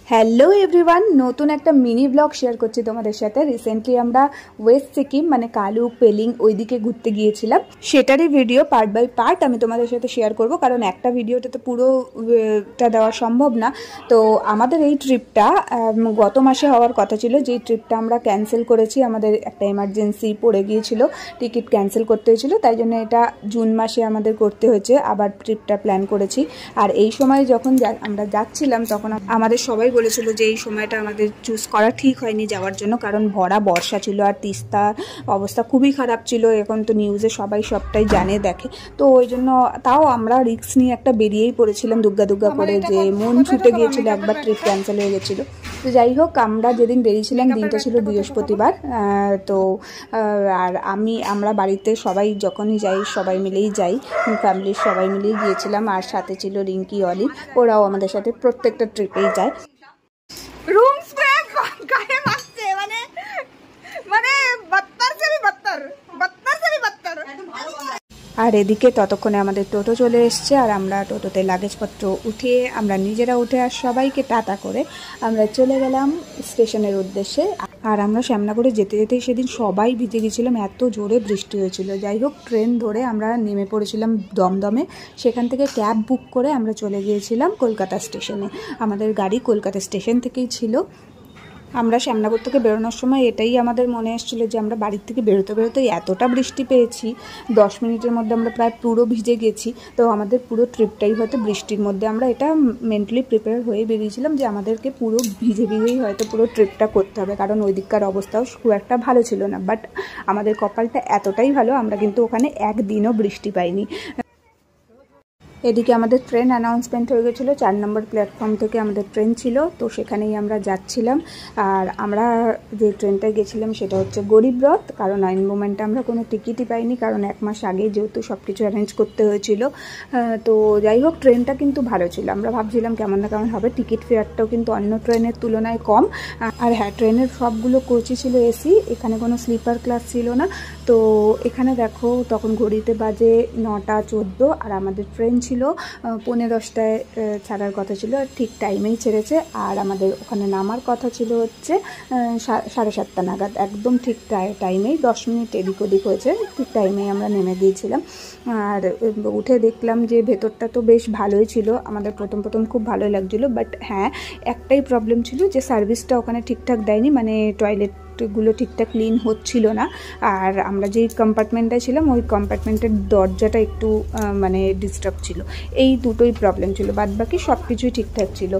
Hello everyone, নতুন একটা mini blog share করছি তোমাদের সাথে। রিসেন্টলি আমরা ওয়েস্ট সিকিম মানে কালুক পেলিং ওইদিকে ঘুরতে গিয়েছিলাম। সেটারই ভিডিও পার্ট বাই পার্ট আমি তোমাদের সাথে শেয়ার করব, কারণ একটা ভিডিওতে তো পুরোটা দেওয়া সম্ভব না। তো আমাদের এই ট্রিপটা গত মাসে হওয়ার কথা ছিল, যেই ট্রিপটা আমরা ক্যান্সেল করেছি। আমাদের একটা এমার্জেন্সি পড়ে গিয়েছিল, টিকিট ক্যান্সেল করতে হয়েছিল, তাই জন্য এটা জুন মাসে আমাদের করতে হয়েছে। আবার ট্রিপটা প্ল্যান করেছি। আর এই সময় যখন আমরা যাচ্ছিলাম তখন আমাদের সবাই বলেছিল যে এই সময়টা আমাদের চুজ করা ঠিক হয়নি যাওয়ার জন্য, কারণ ভরা বর্ষা ছিল আর তিস্তার অবস্থা খুবই খারাপ ছিল। এখন তো নিউজে সবাই সবটাই জানে দেখে, তো ওই জন্য তাও আমরা রিস্ক নিয়ে একটা বেরিয়েই পড়েছিলাম দুগ্গা দুগ্গা করে, যে মন ছুটে গিয়েছিল, একবার ট্রিপ ক্যান্সেল হয়ে গেছিলো। তো যাই হোক, আমরা যেদিন বেরিয়েছিলাম দিনটা ছিল বৃহস্পতিবার। তো আর আমরা বাড়িতে সবাই যখনই যাই সবাই মিলেই যাই, ফ্যামিলির সবাই মিলেই গিয়েছিলাম। আর সাথে ছিল রিঙ্কি, অলি, ওরাও আমাদের সাথে প্রত্যেকটা ট্রিপেই যায়। रूम स्प्रे गाয়ে মারছে, মানে মানে বত্তর से भी बदतर, बदतर से भी बदतर। আর এদিকে ততক্ষণে আমাদের টোটো চলে এসছে, আর আমরা টোটোতে লাগেজপত্র উঠিয়ে আমরা নিজেরা উঠে আর সবাইকে টাটা করে আমরা চলে গেলাম স্টেশনের উদ্দেশ্যে। আর আমরা শ্যামনগরে যেতে যেতেই সেদিন সবাই ভিজে গেছিলাম, এত জোরে বৃষ্টি হয়েছিল। যাই হোক, ট্রেন ধরে আমরা নেমে পড়েছিলাম দমদমে। সেখান থেকে ক্যাব বুক করে আমরা চলে গিয়েছিলাম কলকাতা স্টেশনে। আমাদের গাড়ি কলকাতা স্টেশন থেকেই ছিল। আমরা শ্যামনগর থেকে বেরোনোর সময় এটাই আমাদের মনে এসেছিলো যে আমরা বাড়ির থেকে বেরোতে বেরোতে এতটা বৃষ্টি পেয়েছি, 10 মিনিটের মধ্যে আমরা প্রায় পুরো ভিজে গেছি। তো আমাদের পুরো ট্রিপটাই হয়তো বৃষ্টির মধ্যে, আমরা এটা মেন্টালি প্রিপেয়ার হয়ে বেরিয়েছিলাম যে আমাদেরকে পুরো ভিজে ভিজেই হয়তো পুরো ট্রিপটা করতে হবে, কারণ ওই দিককার অবস্থাও খুব একটা ভালো ছিল না। বাট আমাদের কপালটা এতটাই ভালো, আমরা কিন্তু ওখানে একদিনও বৃষ্টি পাইনি। এদিকে আমাদের ট্রেন অ্যানাউন্সমেন্ট হয়ে গেছিলো, 4 নম্বর প্ল্যাটফর্ম থেকে আমাদের ট্রেন ছিল, তো সেখানেই আমরা যাচ্ছিলাম। আর আমরা যে ট্রেনটায় গেছিলাম সেটা হচ্ছে গরিব রথ, কারণ আইন মোমেন্টে আমরা কোনো টিকিটই পাইনি, কারণ 1 মাস আগেই যেহেতু সব কিছু অ্যারেঞ্জ করতে হয়েছিল। তো যাই হোক, ট্রেনটা কিন্তু ভালো ছিল। আমরা ভাবছিলাম কেমন না কেমন হবে, টিকিট ফেয়ারটাও কিন্তু অন্য ট্রেনের তুলনায় কম। আর হ্যাঁ, ট্রেনের সবগুলো কোচই ছিল এসি, এখানে কোনো স্লিপার ক্লাস ছিল না। তো এখানে দেখো, তখন ঘড়িতে বাজে 9:14, আর আমাদের ট্রেন ছিল 10:15 ছাড়ার কথা ছিল, ঠিক টাইমেই ছেড়েছে। আর আমাদের ওখানে নামার কথা ছিল হচ্ছে 7:30 নাগাদ, একদম ঠিক টাইমেই, 10 মিনিট এদিক ওদিক হয়েছে, ঠিক টাইমেই আমরা নেমে গিয়েছিলাম। আর উঠে দেখলাম যে ভেতরটা তো বেশ ভালোই ছিল, আমাদের প্রথম খুব ভালোই লাগছিলো। বাট হ্যাঁ, একটাই প্রবলেম ছিল যে সার্ভিসটা ওখানে ঠিকঠাক দেয়নি, মানে টয়লেটগুলো ঠিকঠাক ক্লিন হচ্ছিল না। আর আমরা যেই কম্পার্টমেন্টটায় ছিলাম ওই কম্পার্টমেন্টের দরজাটা একটু মানে ডিস্টার্ব ছিল। এই দুটোই প্রবলেম ছিল, বাদ বাকি সব কিছুই ঠিকঠাক ছিল।